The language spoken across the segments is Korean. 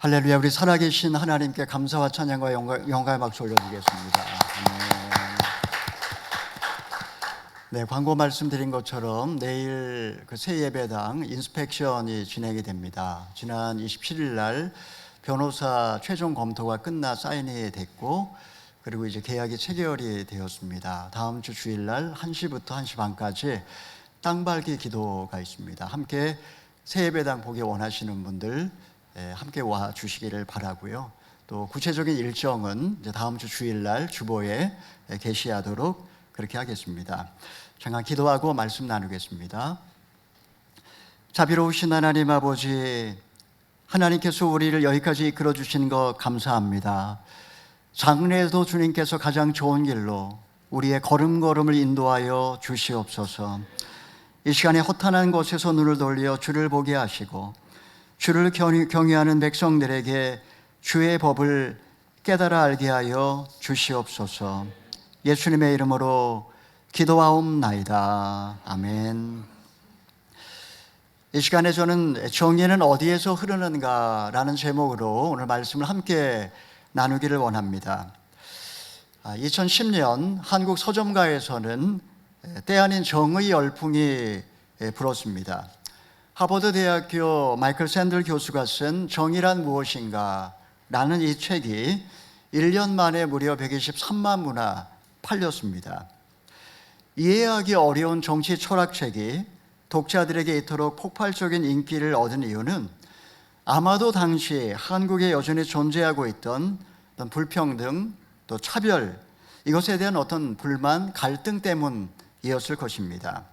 할렐루야. 우리 살아계신 하나님께 감사와 찬양과 영광의 박수 올려드리겠습니다. 네, 광고 말씀드린 것처럼 내일 그 새 예배당 인스펙션이 진행이 됩니다. 지난 27일 날 변호사 최종 검토가 끝나 사인이 됐고, 그리고 이제 계약이 체결이 되었습니다. 다음 주 주일 날 1시부터 1시 반까지 땅밟기 기도가 있습니다. 함께 새 예배당 보기 원하시는 분들 함께 와 주시기를 바라고요. 또 구체적인 일정은 이제 다음 주 주일날 주보에 게시하도록 그렇게 하겠습니다. 잠깐 기도하고 말씀 나누겠습니다. 자비로우신 하나님 아버지, 하나님께서 우리를 여기까지 이끌어 주신 것 감사합니다. 장래에도 주님께서 가장 좋은 길로 우리의 걸음걸음을 인도하여 주시옵소서. 이 시간에 허탄한 곳에서 눈을 돌려 주를 보게 하시고 주를 경외하는 백성들에게 주의 법을 깨달아 알게 하여 주시옵소서. 예수님의 이름으로 기도하옵나이다. 아멘. 이 시간에 저는 정의는 어디에서 흐르는가라는 제목으로 오늘 말씀을 함께 나누기를 원합니다. 2010년 한국 서점가에서는 때 아닌 정의 열풍이 불었습니다. 하버드 대학교 마이클 샌들 교수가 쓴 정의란 무엇인가 라는 이 책이 1년 만에 무려 123만 부나 팔렸습니다. 이해하기 어려운 정치 철학책이 독자들에게 이토록 폭발적인 인기를 얻은 이유는 아마도 당시 한국에 여전히 존재하고 있던 어떤 불평등, 또 차별, 이것에 대한 어떤 불만, 갈등 때문이었을 것입니다.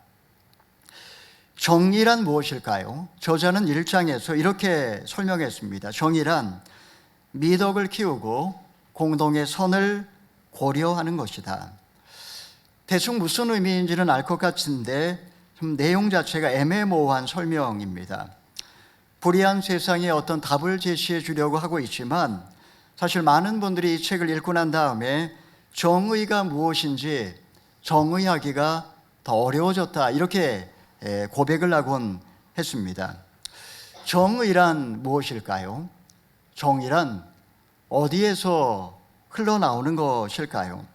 정의란 무엇일까요? 저자는 1장에서 이렇게 설명했습니다. 정의란 미덕을 키우고 공동의 선을 고려하는 것이다. 대충 무슨 의미인지는 알 것 같은데 좀 내용 자체가 애매모호한 설명입니다. 불의한 세상에 어떤 답을 제시해 주려고 하고 있지만 사실 많은 분들이 이 책을 읽고 난 다음에 정의가 무엇인지 정의하기가 더 어려워졌다, 이렇게 고백을 하곤 했습니다. 정의란 무엇일까요? 정의란 어디에서 흘러나오는 것일까요?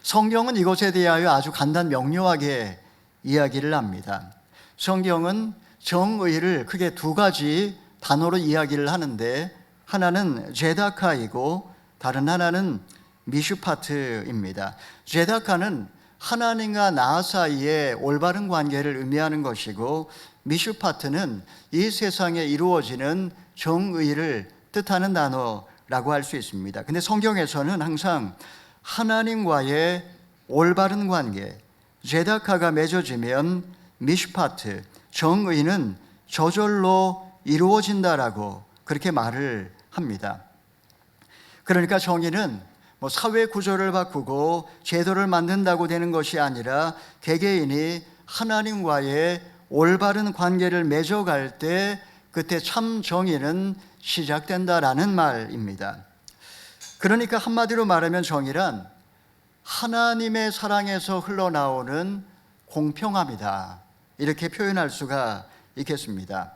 성경은 이것에 대하여 아주 간단 명료하게 이야기를 합니다. 성경은 정의를 크게 두 가지 단어로 이야기를 하는데, 하나는 제다카이고 다른 하나는 미슈파트입니다. 제다카는 하나님과 나 사이의 올바른 관계를 의미하는 것이고, 미슈파트는 이 세상에 이루어지는 정의를 뜻하는 단어라고 할 수 있습니다. 근데 성경에서는 항상 하나님과의 올바른 관계, 제다카가 맺어지면 미슈파트, 정의는 저절로 이루어진다라고 그렇게 말을 합니다. 그러니까 정의는 사회 구조를 바꾸고 제도를 만든다고 되는 것이 아니라 개개인이 하나님과의 올바른 관계를 맺어갈 때 그때 참 정의는 시작된다라는 말입니다. 그러니까 한마디로 말하면 정의란 하나님의 사랑에서 흘러나오는 공평함이다, 이렇게 표현할 수가 있겠습니다.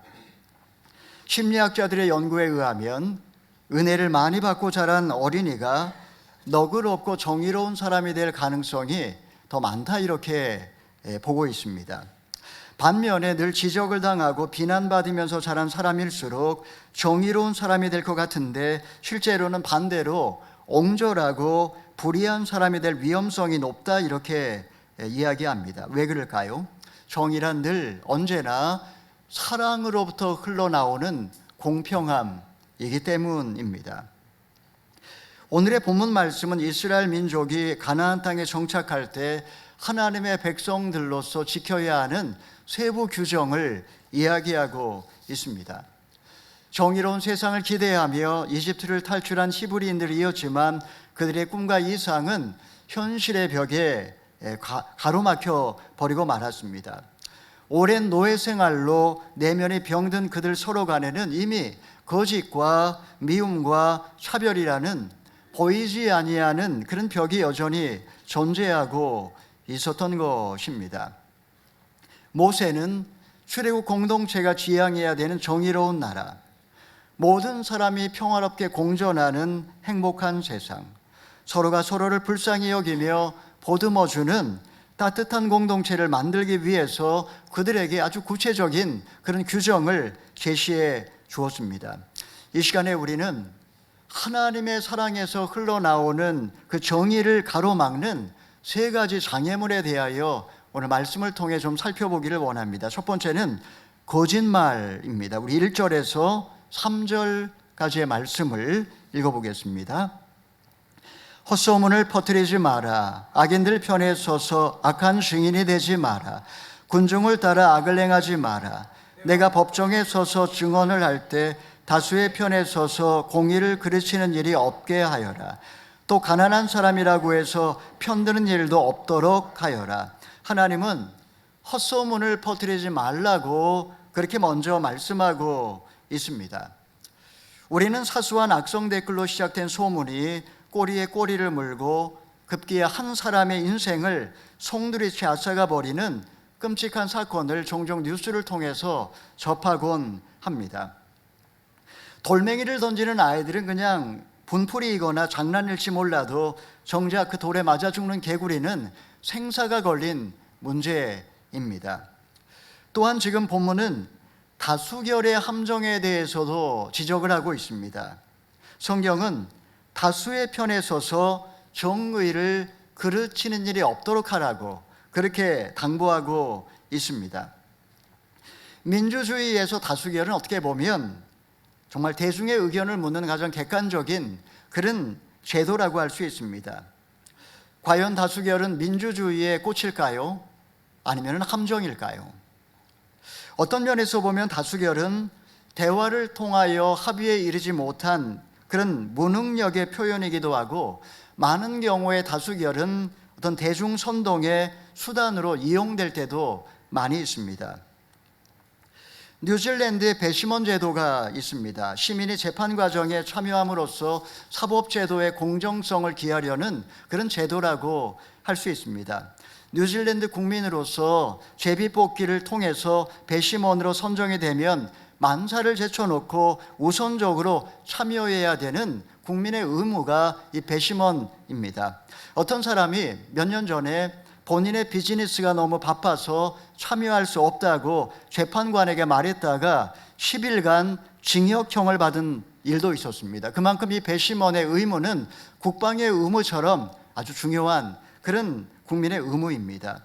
심리학자들의 연구에 의하면 은혜를 많이 받고 자란 어린이가 너그럽고 정의로운 사람이 될 가능성이 더 많다, 이렇게 보고 있습니다. 반면에 늘 지적을 당하고 비난받으면서 자란 사람일수록 정의로운 사람이 될 것 같은데 실제로는 반대로 옹졸하고 불의한 사람이 될 위험성이 높다, 이렇게 이야기합니다. 왜 그럴까요? 정의란 늘 언제나 사랑으로부터 흘러나오는 공평함이기 때문입니다. 오늘의 본문 말씀은 이스라엘 민족이 가나안 땅에 정착할 때 하나님의 백성들로서 지켜야 하는 세부 규정을 이야기하고 있습니다. 정의로운 세상을 기대하며 이집트를 탈출한 히브리인들이었지만 그들의 꿈과 이상은 현실의 벽에 가로막혀 버리고 말았습니다. 오랜 노예 생활로 내면이 병든 그들 서로 간에는 이미 거짓과 미움과 차별이라는 보이지 아니하는 그런 벽이 여전히 존재하고 있었던 것입니다. 모세는 출애굽 공동체가 지향해야 되는 정의로운 나라, 모든 사람이 평화롭게 공존하는 행복한 세상, 서로가 서로를 불쌍히 여기며 보듬어주는 따뜻한 공동체를 만들기 위해서 그들에게 아주 구체적인 그런 규정을 제시해 주었습니다. 이 시간에 우리는 하나님의 사랑에서 흘러나오는 그 정의를 가로막는 세 가지 장애물에 대하여 오늘 말씀을 통해 좀 살펴보기를 원합니다. 첫 번째는 거짓말입니다. 우리 1절에서 3절까지의 말씀을 읽어보겠습니다. 헛소문을 퍼뜨리지 마라. 악인들 편에 서서 악한 증인이 되지 마라. 군중을 따라 악을 행하지 마라. 내가 법정에 서서 증언을 할 때 다수의 편에 서서 공의를 그르치는 일이 없게 하여라. 또 가난한 사람이라고 해서 편드는 일도 없도록 하여라. 하나님은 헛소문을 퍼뜨리지 말라고 그렇게 먼저 말씀하고 있습니다. 우리는 사소한 악성 댓글로 시작된 소문이 꼬리에 꼬리를 물고 급기야 한 사람의 인생을 송두리째 앗아가 버리는 끔찍한 사건을 종종 뉴스를 통해서 접하곤 합니다. 돌멩이를 던지는 아이들은 그냥 분풀이이거나 장난일지 몰라도 정작 그 돌에 맞아 죽는 개구리는 생사가 걸린 문제입니다. 또한 지금 본문은 다수결의 함정에 대해서도 지적을 하고 있습니다. 성경은 다수의 편에 서서 정의를 그르치는 일이 없도록 하라고 그렇게 당부하고 있습니다. 민주주의에서 다수결은 어떻게 보면 정말 대중의 의견을 묻는 가장 객관적인 그런 제도라고 할 수 있습니다. 과연 다수결은 민주주의의 꽃일까요? 아니면 함정일까요? 어떤 면에서 보면 다수결은 대화를 통하여 합의에 이르지 못한 그런 무능력의 표현이기도 하고, 많은 경우에 다수결은 어떤 대중 선동의 수단으로 이용될 때도 많이 있습니다. 뉴질랜드에 배심원 제도가 있습니다. 시민이 재판 과정에 참여함으로써 사법제도의 공정성을 기하려는 그런 제도라고 할 수 있습니다. 뉴질랜드 국민으로서 제비뽑기를 통해서 배심원으로 선정이 되면 만사를 제쳐놓고 우선적으로 참여해야 되는 국민의 의무가 이 배심원입니다. 어떤 사람이 몇 년 전에 본인의 비즈니스가 너무 바빠서 참여할 수 없다고 재판관에게 말했다가 10일간 징역형을 받은 일도 있었습니다. 그만큼 이 배심원의 의무는 국방의 의무처럼 아주 중요한 그런 국민의 의무입니다.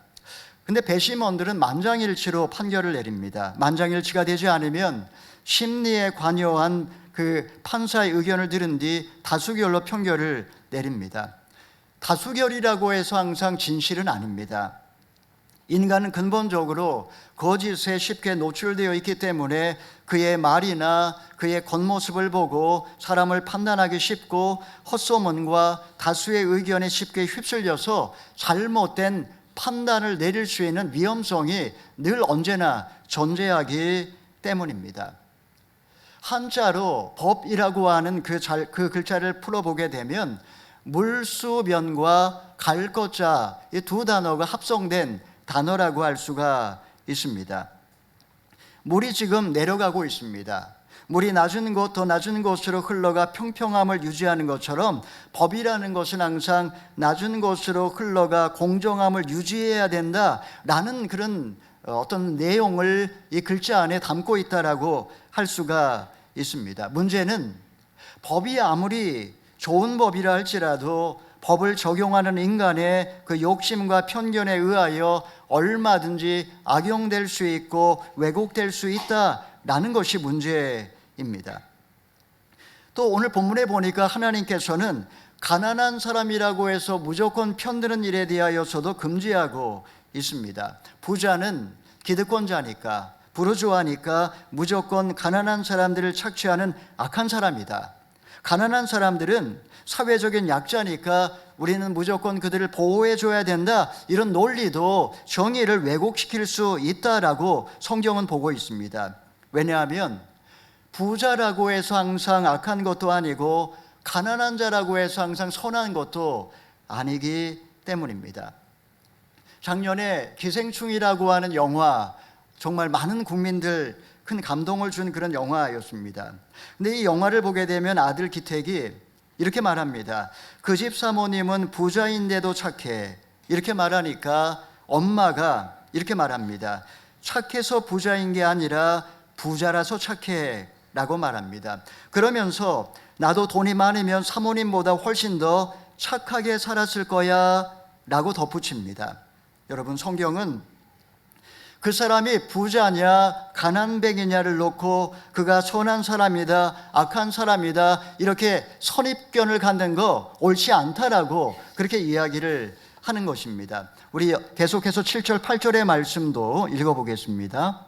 근데 배심원들은 만장일치로 판결을 내립니다. 만장일치가 되지 않으면 심리에 관여한 그 판사의 의견을 들은 뒤 다수결로 판결을 내립니다. 다수결이라고 해서 항상 진실은 아닙니다. 인간은 근본적으로 거짓에 쉽게 노출되어 있기 때문에 그의 말이나 그의 겉모습을 보고 사람을 판단하기 쉽고, 헛소문과 다수의 의견에 쉽게 휩쓸려서 잘못된 판단을 내릴 수 있는 위험성이 늘 언제나 존재하기 때문입니다. 한자로 법이라고 하는 그 글자를 풀어보게 되면 물수변과 갈것자 이 두 단어가 합성된 단어라고 할 수가 있습니다. 물이 지금 내려가고 있습니다. 물이 낮은 곳, 더 낮은 곳으로 흘러가 평평함을 유지하는 것처럼 법이라는 것은 항상 낮은 곳으로 흘러가 공정함을 유지해야 된다라는 그런 어떤 내용을 이 글자 안에 담고 있다라고 할 수가 있습니다. 문제는 법이 아무리 좋은 법이라 할지라도 법을 적용하는 인간의 그 욕심과 편견에 의하여 얼마든지 악용될 수 있고 왜곡될 수 있다라는 것이 문제입니다. 또 오늘 본문에 보니까 하나님께서는 가난한 사람이라고 해서 무조건 편드는 일에 대하여서도 금지하고 있습니다. 부자는 기득권자니까, 부르주아니까 무조건 가난한 사람들을 착취하는 악한 사람이다. 가난한 사람들은 사회적인 약자니까 우리는 무조건 그들을 보호해줘야 된다, 이런 논리도 정의를 왜곡시킬 수 있다라고 성경은 보고 있습니다. 왜냐하면 부자라고 해서 항상 악한 것도 아니고 가난한 자라고 해서 항상 선한 것도 아니기 때문입니다. 작년에 기생충이라고 하는 영화, 정말 많은 국민들 큰 감동을 준 그런 영화였습니다. 근데 이 영화를 보게 되면 아들 기택이 이렇게 말합니다. 그 집 사모님은 부자인데도 착해. 이렇게 말하니까 엄마가 이렇게 말합니다. 착해서 부자인 게 아니라 부자라서 착해 라고 말합니다. 그러면서 나도 돈이 많으면 사모님보다 훨씬 더 착하게 살았을 거야 라고 덧붙입니다. 여러분, 성경은 그 사람이 부자냐 가난뱅이냐를 놓고 그가 선한 사람이다 악한 사람이다 이렇게 선입견을 갖는 거 옳지 않다라고 그렇게 이야기를 하는 것입니다. 우리 계속해서 7절 8절의 말씀도 읽어보겠습니다.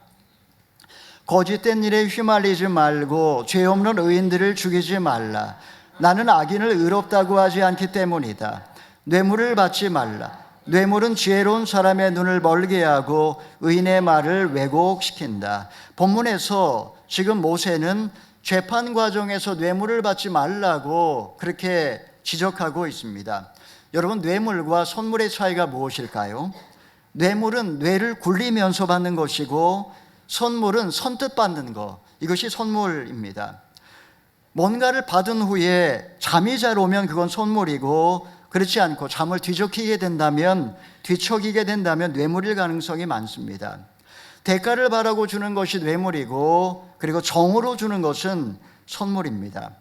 거짓된 일에 휘말리지 말고 죄 없는 의인들을 죽이지 말라. 나는 악인을 의롭다고 하지 않기 때문이다. 뇌물을 받지 말라. 뇌물은 지혜로운 사람의 눈을 멀게 하고 의인의 말을 왜곡시킨다. 본문에서 지금 모세는 재판 과정에서 뇌물을 받지 말라고 그렇게 지적하고 있습니다. 여러분, 뇌물과 선물의 차이가 무엇일까요? 뇌물은 뇌를 굴리면서 받는 것이고 선물은 선뜻 받는 것, 이것이 선물입니다. 뭔가를 받은 후에 잠이 잘 오면 그건 선물이고 그렇지 않고 잠을 뒤척이게 된다면 뇌물일 가능성이 많습니다. 대가를 바라고 주는 것이 뇌물이고 그리고 정으로 주는 것은 선물입니다.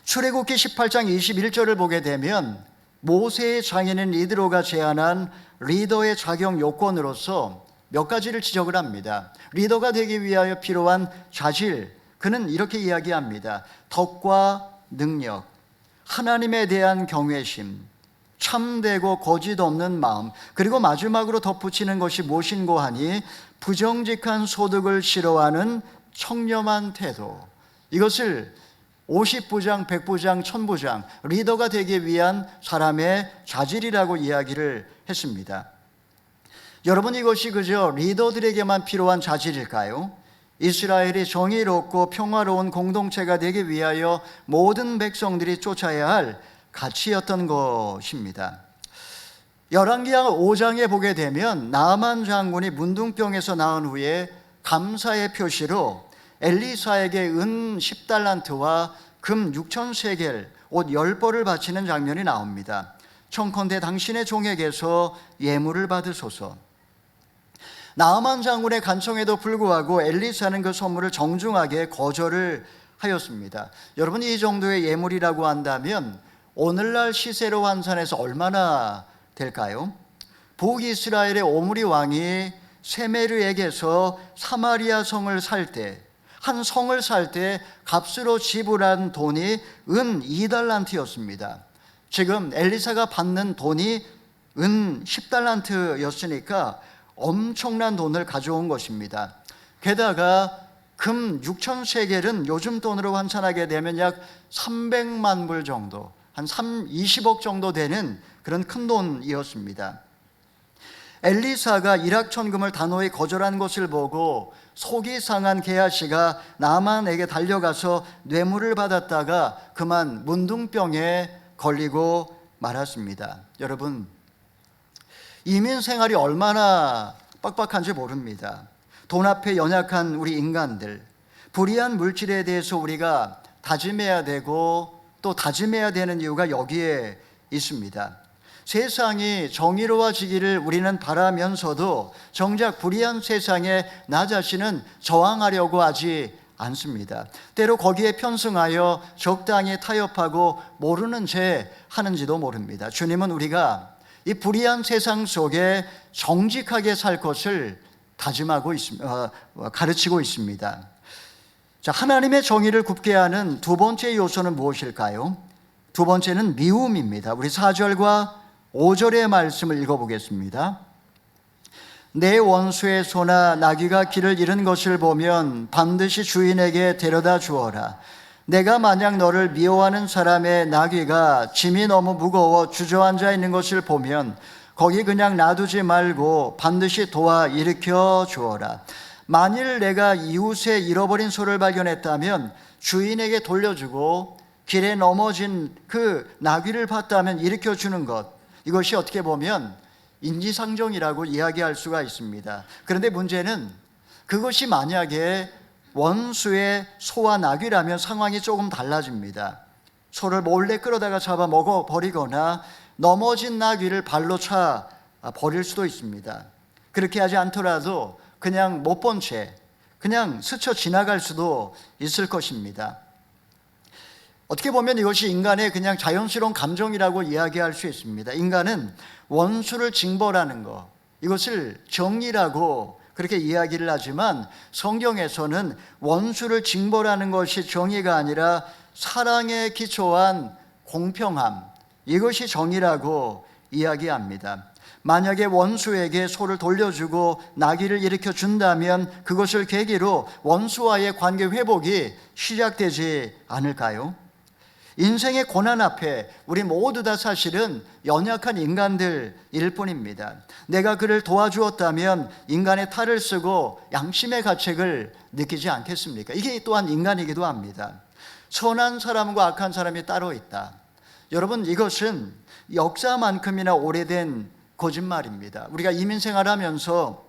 출애굽기 18장 21절을 보게 되면 모세의 장인인 이드로가 제안한 리더의 자격 요건으로서 몇 가지를 지적을 합니다. 리더가 되기 위하여 필요한 자질, 그는 이렇게 이야기합니다. 덕과 능력, 하나님에 대한 경외심, 참되고 거짓 없는 마음, 그리고 마지막으로 덧붙이는 것이 무엇인고 하니 부정직한 소득을 싫어하는 청렴한 태도. 이것을 50부장, 100부장, 1000부장 리더가 되기 위한 사람의 자질이라고 이야기를 했습니다. 여러분, 이것이 그저 리더들에게만 필요한 자질일까요? 이스라엘이 정의롭고 평화로운 공동체가 되기 위하여 모든 백성들이 쫓아야 할 가치였던 것입니다. 열왕기하 5장에 보게 되면 나아만 장군이 문둥병에서 나은 후에 감사의 표시로 엘리사에게 은 10달란트와 금 6,000세겔, 옷 10벌을 바치는 장면이 나옵니다. 청컨대 당신의 종에게서 예물을 받으소서. 나아만 장군의 간청에도 불구하고 엘리사는 그 선물을 정중하게 거절을 하였습니다. 여러분, 이 정도의 예물이라고 한다면 오늘날 시세로 환산해서 얼마나 될까요? 북이스라엘의 오므리 왕이 세메르에게서 사마리아 성을 살 때, 한 성을 살 때 값으로 지불한 돈이 은 2달란트였습니다. 지금 엘리사가 받는 돈이 은 10달란트였으니까 엄청난 돈을 가져온 것입니다. 게다가 금 6,000세겔은 요즘 돈으로 환산하게 되면 약 300만 불 정도, 한 20억 정도 되는 그런 큰 돈이었습니다. 엘리사가 일확천금을 단호히 거절한 것을 보고 속이 상한 게하시가 나아만에게 달려가서 뇌물을 받았다가 그만 문둥병에 걸리고 말았습니다. 여러분, 이민 생활이 얼마나 빡빡한지 모릅니다. 돈 앞에 연약한 우리 인간들, 불의한 물질에 대해서 우리가 다짐해야 되고 또 다짐해야 되는 이유가 여기에 있습니다. 세상이 정의로워지기를 우리는 바라면서도 정작 불의한 세상에 나 자신은 저항하려고 하지 않습니다. 때로 거기에 편승하여 적당히 타협하고 모르는 채 하는지도 모릅니다. 주님은 우리가 이 불의한 세상 속에 정직하게 살 것을 다짐하고 있습니다. 가르치고 있습니다. 자, 하나님의 정의를 굽게 하는 두 번째 요소는 무엇일까요? 두 번째는 미움입니다. 우리 4절과 5절의 말씀을 읽어보겠습니다. 내 원수의 소나 나귀가 길을 잃은 것을 보면 반드시 주인에게 데려다 주어라. 내가 만약 너를 미워하는 사람의 나귀가 짐이 너무 무거워 주저앉아 있는 것을 보면 거기 그냥 놔두지 말고 반드시 도와 일으켜 주어라. 만일 내가 이웃의 잃어버린 소를 발견했다면 주인에게 돌려주고 길에 넘어진 그 나귀를 봤다면 일으켜 주는 것, 이것이 어떻게 보면 인지상정이라고 이야기할 수가 있습니다. 그런데 문제는 그것이 만약에 원수의 소와 나귀라면 상황이 조금 달라집니다. 소를 몰래 끌어다가 잡아 먹어버리거나 넘어진 나귀를 발로 차 버릴 수도 있습니다. 그렇게 하지 않더라도 그냥 못 본 채 그냥 스쳐 지나갈 수도 있을 것입니다. 어떻게 보면 이것이 인간의 그냥 자연스러운 감정이라고 이야기할 수 있습니다. 인간은 원수를 징벌하는 것, 이것을 정의라고 그렇게 이야기를 하지만 성경에서는 원수를 징벌하는 것이 정의가 아니라 사랑에 기초한 공평함, 이것이 정의라고 이야기합니다. 만약에 원수에게 소를 돌려주고 나귀를 일으켜 준다면 그것을 계기로 원수와의 관계 회복이 시작되지 않을까요? 인생의 고난 앞에 우리 모두 다 사실은 연약한 인간들일 뿐입니다. 내가 그를 도와주었다면 인간의 탈을 쓰고 양심의 가책을 느끼지 않겠습니까? 이게 또한 인간이기도 합니다. 선한 사람과 악한 사람이 따로 있다. 여러분, 이것은 역사만큼이나 오래된 거짓말입니다. 우리가 이민 생활하면서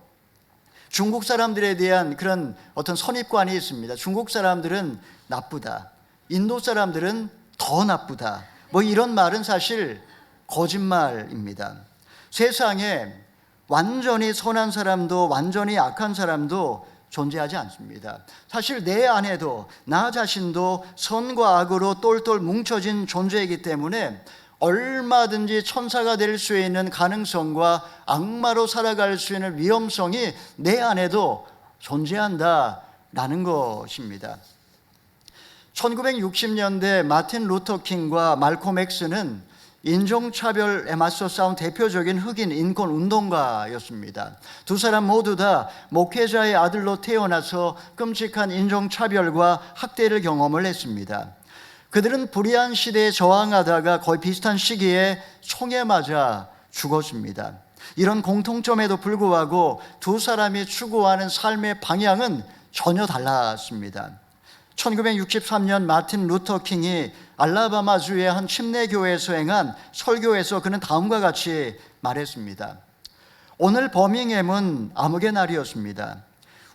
중국 사람들에 대한 그런 어떤 선입관이 있습니다. 중국 사람들은 나쁘다. 인도 사람들은 더 나쁘다. 뭐 이런 말은 사실 거짓말입니다. 세상에 완전히 선한 사람도 완전히 악한 사람도 존재하지 않습니다. 사실 내 안에도 나 자신도 선과 악으로 똘똘 뭉쳐진 존재이기 때문에 얼마든지 천사가 될 수 있는 가능성과 악마로 살아갈 수 있는 위험성이 내 안에도 존재한다라는 것입니다. 1960년대 마틴 루터 킹과 말콤 X는 인종차별에 맞서 싸운 대표적인 흑인 인권 운동가였습니다. 두 사람 모두 다 목회자의 아들로 태어나서 끔찍한 인종차별과 학대를 경험을 했습니다. 그들은 불의한 시대에 저항하다가 거의 비슷한 시기에 총에 맞아 죽었습니다. 이런 공통점에도 불구하고 두 사람이 추구하는 삶의 방향은 전혀 달랐습니다. 1963년 마틴 루터 킹이 알라바마주의 한 침례교회에서 행한 설교에서 그는 다음과 같이 말했습니다. 오늘 버밍햄은 암흑의 날이었습니다.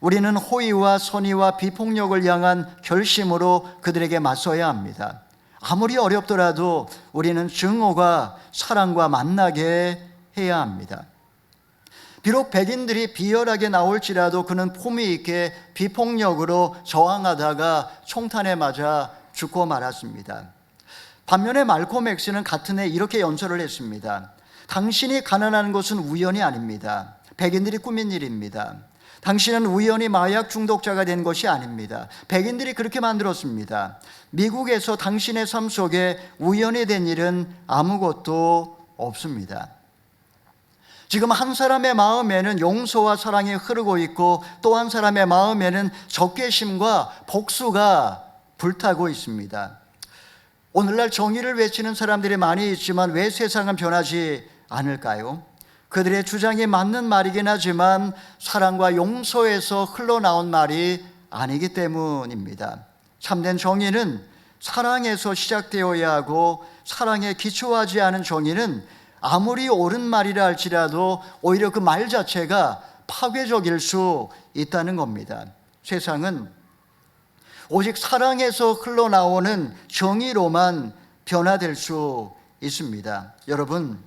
우리는 호의와 선의와 비폭력을 향한 결심으로 그들에게 맞서야 합니다. 아무리 어렵더라도 우리는 증오가 사랑과 만나게 해야 합니다. 비록 백인들이 비열하게 나올지라도 그는 품위 있게 비폭력으로 저항하다가 총탄에 맞아 죽고 말았습니다. 반면에 말콤 X는 같은 해 이렇게 연설을 했습니다. 당신이 가난한 것은 우연이 아닙니다. 백인들이 꾸민 일입니다. 당신은 우연히 마약 중독자가 된 것이 아닙니다. 백인들이 그렇게 만들었습니다. 미국에서 당신의 삶 속에 우연히 된 일은 아무것도 없습니다. 지금 한 사람의 마음에는 용서와 사랑이 흐르고 있고 또 한 사람의 마음에는 적개심과 복수가 불타고 있습니다. 오늘날 정의를 외치는 사람들이 많이 있지만 왜 세상은 변하지 않을까요? 그들의 주장이 맞는 말이긴 하지만 사랑과 용서에서 흘러나온 말이 아니기 때문입니다. 참된 정의는 사랑에서 시작되어야 하고 사랑에 기초하지 않은 정의는 아무리 옳은 말이라 할지라도 오히려 그 말 자체가 파괴적일 수 있다는 겁니다. 세상은 오직 사랑에서 흘러나오는 정의로만 변화될 수 있습니다. 여러분,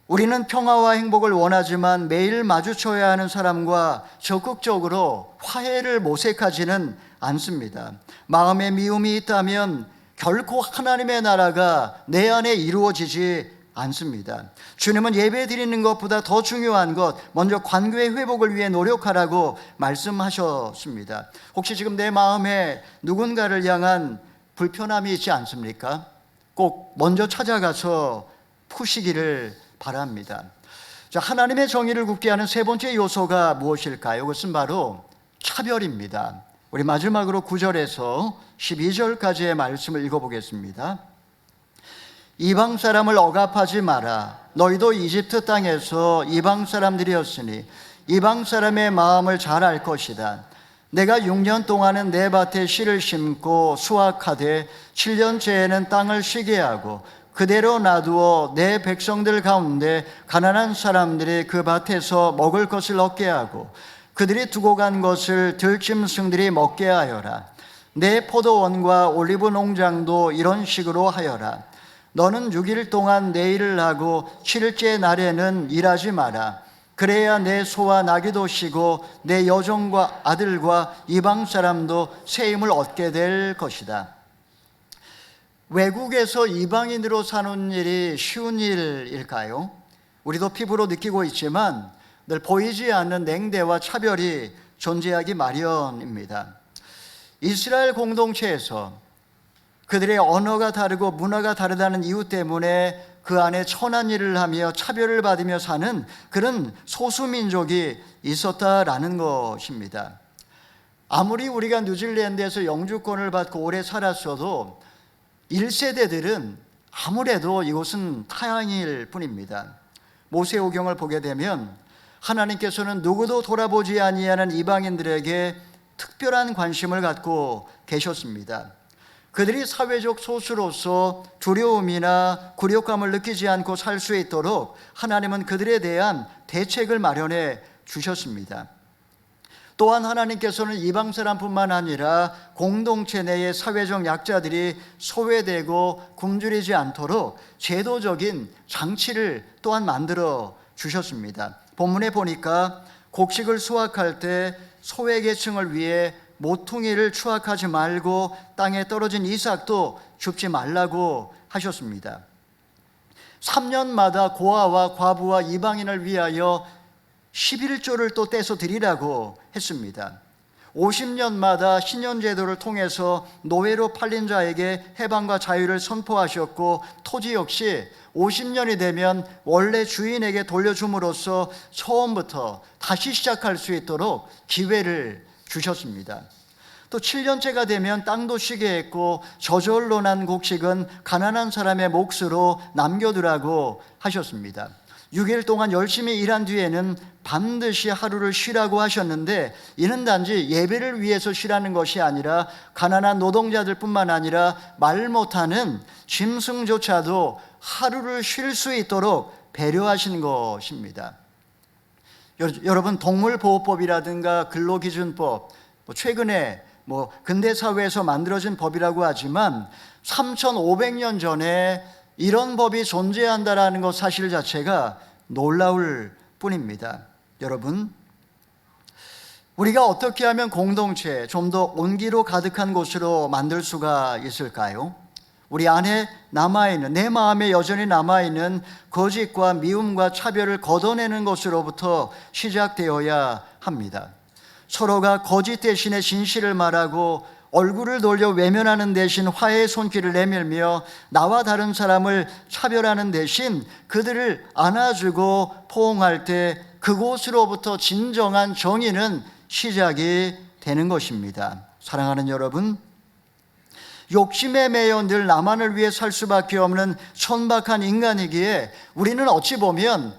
우리는 평화와 행복을 원하지만 매일 마주쳐야 하는 사람과 적극적으로 화해를 모색하지는 않습니다. 마음에 미움이 있다면 결코 하나님의 나라가 내 안에 이루어지지 않습니다. 주님은 예배 드리는 것보다 더 중요한 것, 먼저 관계의 회복을 위해 노력하라고 말씀하셨습니다. 혹시 지금 내 마음에 누군가를 향한 불편함이 있지 않습니까? 꼭 먼저 찾아가서 푸시기를 바랍니다. 자, 하나님의 정의를 굳게 하는 세 번째 요소가 무엇일까요? 그것은 바로 차별입니다. 우리 마지막으로 9절에서 12절까지의 말씀을 읽어보겠습니다. 이방 사람을 억압하지 마라. 너희도 이집트 땅에서 이방 사람들이었으니 이방 사람의 마음을 잘 알 것이다. 내가 6년 동안은 내 밭에 씨를 심고 수확하되 7년째에는 땅을 쉬게 하고 그대로 놔두어 내 백성들 가운데 가난한 사람들이 그 밭에서 먹을 것을 얻게 하고 그들이 두고 간 것을 들짐승들이 먹게 하여라. 내 포도원과 올리브 농장도 이런 식으로 하여라. 너는 6일 동안 내 일을 하고 7일째 날에는 일하지 마라. 그래야 내 소와 나귀도 쉬고 내 여종과 아들과 이방 사람도 새 힘을 얻게 될 것이다. 외국에서 이방인으로 사는 일이 쉬운 일일까요? 우리도 피부로 느끼고 있지만 늘 보이지 않는 냉대와 차별이 존재하기 마련입니다. 이스라엘 공동체에서 그들의 언어가 다르고 문화가 다르다는 이유 때문에 그 안에 천한 일을 하며 차별을 받으며 사는 그런 소수민족이 있었다라는 것입니다. 아무리 우리가 뉴질랜드에서 영주권을 받고 오래 살았어도 1세대들은 아무래도 이곳은 타향일 뿐입니다. 모세오경을 보게 되면 하나님께서는 누구도 돌아보지 아니하는 이방인들에게 특별한 관심을 갖고 계셨습니다. 그들이 사회적 소수로서 두려움이나 굴욕감을 느끼지 않고 살 수 있도록 하나님은 그들에 대한 대책을 마련해 주셨습니다. 또한 하나님께서는 이방 사람뿐만 아니라 공동체 내의 사회적 약자들이 소외되고 굶주리지 않도록 제도적인 장치를 또한 만들어 주셨습니다. 본문에 보니까 곡식을 수확할 때 소외계층을 위해 모퉁이를 추악하지 말고 땅에 떨어진 이삭도 줍지 말라고 하셨습니다. 3년마다 고아와 과부와 이방인을 위하여 11조를 또 떼서 드리라고 했습니다. 50년마다 신년제도를 통해서 노예로 팔린 자에게 해방과 자유를 선포하셨고, 토지 역시 50년이 되면 원래 주인에게 돌려줌으로써 처음부터 다시 시작할 수 있도록 기회를 주셨습니다. 또 7년째가 되면 땅도 쉬게 했고, 저절로 난 곡식은 가난한 사람의 몫으로 남겨두라고 하셨습니다. 6일 동안 열심히 일한 뒤에는 반드시 하루를 쉬라고 하셨는데, 이는 단지 예배를 위해서 쉬라는 것이 아니라 가난한 노동자들뿐만 아니라 말 못하는 짐승조차도 하루를 쉴 수 있도록 배려하신 것입니다. 여러분, 동물보호법이라든가 근로기준법, 최근에 근대사회에서 만들어진 법이라고 하지만 3,500년 전에 이런 법이 존재한다라는 것 사실 자체가 놀라울 뿐입니다. 여러분, 우리가 어떻게 하면 공동체 좀 더 온기로 가득한 곳으로 만들 수가 있을까요? 우리 안에 남아있는, 내 마음에 여전히 남아있는 거짓과 미움과 차별을 걷어내는 것으로부터 시작되어야 합니다. 서로가 거짓 대신에 진실을 말하고 얼굴을 돌려 외면하는 대신 화해의 손길을 내밀며 나와 다른 사람을 차별하는 대신 그들을 안아주고 포옹할 때 그곳으로부터 진정한 정의는 시작이 되는 것입니다. 사랑하는 여러분, 욕심에 매여 늘 나만을 위해 살 수밖에 없는 천박한 인간이기에 우리는 어찌 보면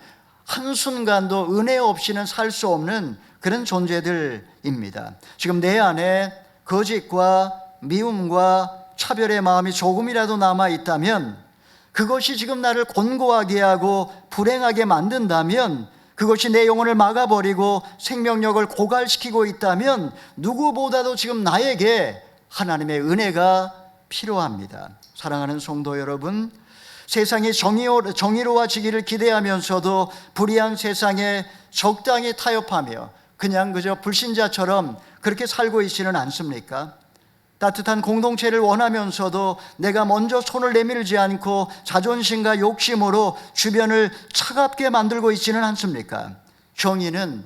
한순간도 은혜 없이는 살 수 없는 그런 존재들입니다. 지금 내 안에 거짓과 미움과 차별의 마음이 조금이라도 남아있다면, 그것이 지금 나를 곤고하게 하고 불행하게 만든다면, 그것이 내 영혼을 막아버리고 생명력을 고갈시키고 있다면 누구보다도 지금 나에게 하나님의 은혜가 필요합니다. 사랑하는 성도 여러분, 세상이 정의로워지기를 기대하면서도 불의한 세상에 적당히 타협하며 그냥 그저 불신자처럼 그렇게 살고 있지는 않습니까? 따뜻한 공동체를 원하면서도 내가 먼저 손을 내밀지 않고 자존심과 욕심으로 주변을 차갑게 만들고 있지는 않습니까? 정의는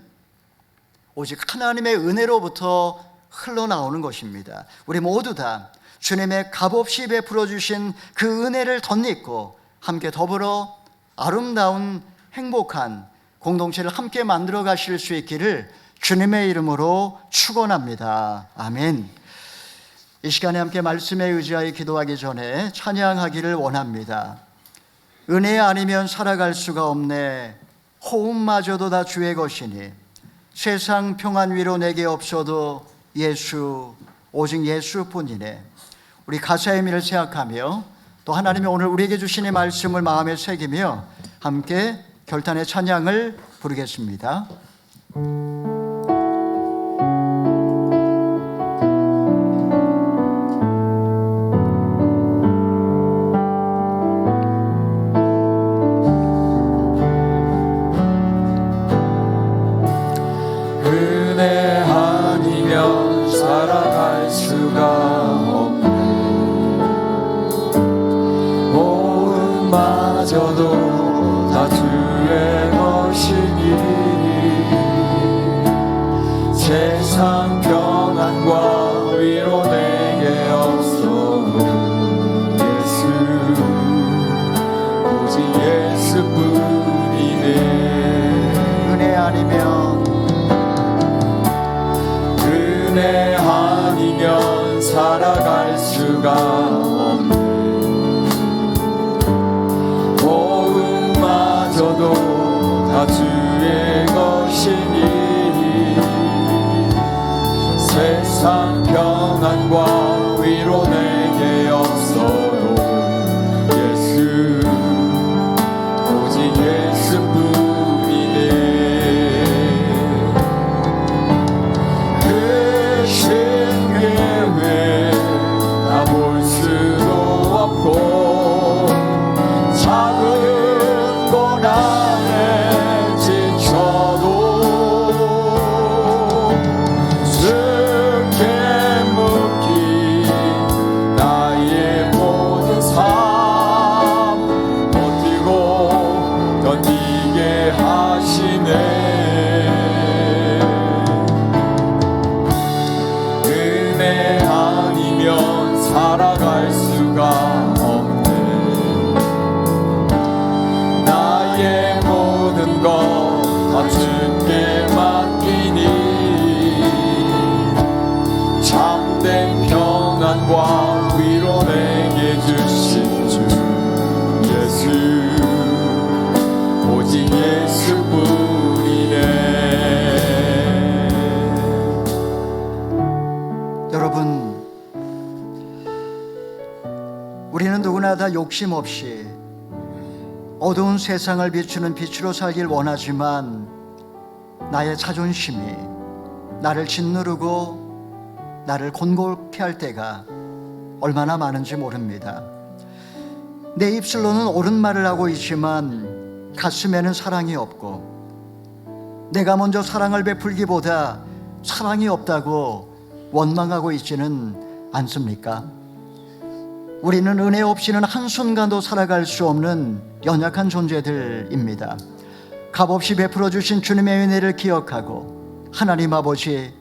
오직 하나님의 은혜로부터 흘러나오는 것입니다. 우리 모두 다 주님의 값없이 베풀어 주신 그 은혜를 덧입고 함께 더불어 아름다운 행복한 공동체를 함께 만들어 가실 수 있기를 주님의 이름으로 축원합니다. 아멘. 이 시간에 함께 말씀에 의지하여 기도하기 전에 찬양하기를 원합니다. 은혜 아니면 살아갈 수가 없네. 호흡마저도 다 주의 것이니 세상 평안 위로 내게 없어도 예수, 오직 예수뿐이네. 우리 가사의 의미를 생각하며 또 하나님이 오늘 우리에게 주신 이 말씀을 마음에 새기며 함께 결단의 찬양을 부르겠습니다. 수가 없네. 모음마저도 다 주의 것이니 세상 평안과 위로 내게 없소로. 예수 오직 예수뿐이네. 은혜 아니면 살아갈 수가 없네. 모음마저도 다 주의 것이니 세상 평안과 위로 내게 없어도 예수 오직 예수뿐이네. 살아갈 수가 없네. 나의 모든 것 다 주께 맡기니 참된 평안과 위로 내게 주신 주 예수 오직 예수뿐이네. 여러분, 우리는 누구나 다 욕심 없이 어두운 세상을 비추는 빛으로 살길 원하지만 나의 자존심이 나를 짓누르고 나를 곤골케 할 때가 얼마나 많은지 모릅니다. 내 입술로는 옳은 말을 하고 있지만 가슴에는 사랑이 없고 내가 먼저 사랑을 베풀기보다 사랑이 없다고 원망하고 있지는 않습니까? 우리는 은혜 없이는 한순간도 살아갈 수 없는 연약한 존재들입니다. 값없이 베풀어 주신 주님의 은혜를 기억하고 하나님 아버지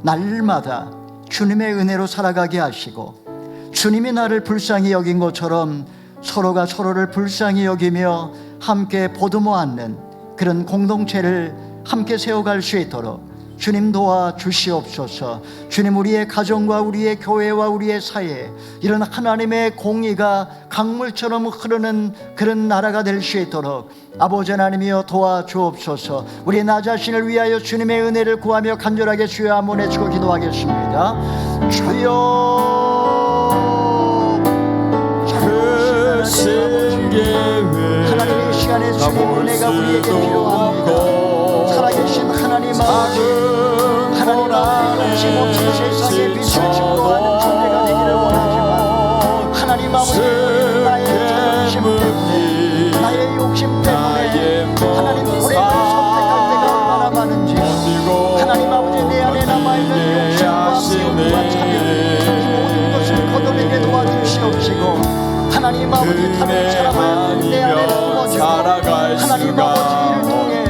날마다 주님의 은혜로 살아가게 하시고 주님이 나를 불쌍히 여긴 것처럼 서로가 서로를 불쌍히 여기며 함께 보듬어 안는 그런 공동체를 함께 세워갈 수 있도록 주님 도와주시옵소서. 주님, 우리의 가정과 우리의 교회와 우리의 사회에 이런 하나님의 공의가 강물처럼 흐르는 그런 나라가 될 수 있도록 아버지 하나님이여 도와주옵소서. 우리 나 자신을 위하여 주님의 은혜를 구하며 간절하게 주여 한번 외치고 기도하겠습니다. 주여, 크신 계획 하나님의 시간에 주님 은혜가 우리에게 필요합니다. 살아계신 하나님 아버지, 하나님 아버지 욕심 없이 세상에 빛을 증거하는 존재가 되기를 원하지만 하나님 아버지, 우리는 나의 자존심 때문에 나의 욕심 때문에 하나님 불행을 선택할 때가 얼마나 많은지 하나님 아버지, 내 안에 남아있는 욕심과 미움과 차별 이 모든 것을 걷어내게 도와주시옵시고 하나님 아버지, 다른 사람을 내 안에 품어주고 하나님 아버지를 통해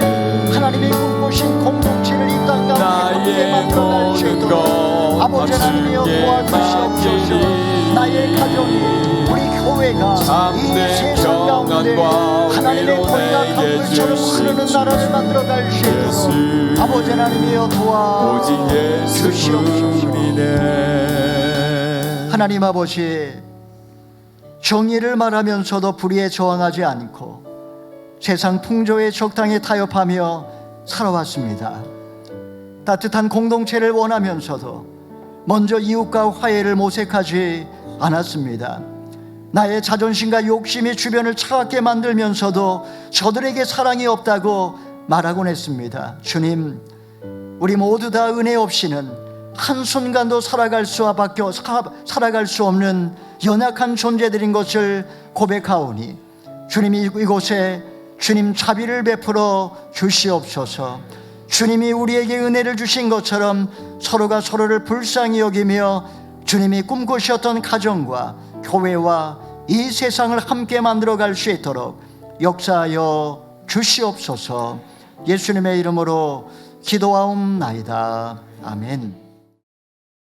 하나님이 꿈꾸신 공동체를 이 땅 가운데 만들어갈 수 있도록 아버지 하나님이여 도와주시옵소서. 나의 가정이 우리 교회가 이 세상 가운데 하나님의 권위가 강물처럼 흐르는 나라를 만들어갈 수 있도록 아버지 하나님이여 도와주시옵소서. 하나님 아버지, 정의를 말하면서도 불의에 저항하지 않고 세상 풍조에 적당히 타협하며 살아왔습니다. 따뜻한 공동체를 원하면서도 먼저 이웃과 화해를 모색하지 않았습니다. 나의 자존심과 욕심이 주변을 차갑게 만들면서도 저들에게 사랑이 없다고 말하곤 했습니다. 주님, 우리 모두 다 은혜 없이는 한순간도 살아갈 수 없는 연약한 존재들인 것을 고백하오니 주님이 이곳에 주님 자비를 베풀어 주시옵소서. 주님이 우리에게 은혜를 주신 것처럼 서로가 서로를 불쌍히 여기며 주님이 꿈꾸셨던 가정과 교회와 이 세상을 함께 만들어갈 수 있도록 역사하여 주시옵소서. 예수님의 이름으로 기도하옵나이다. 아멘.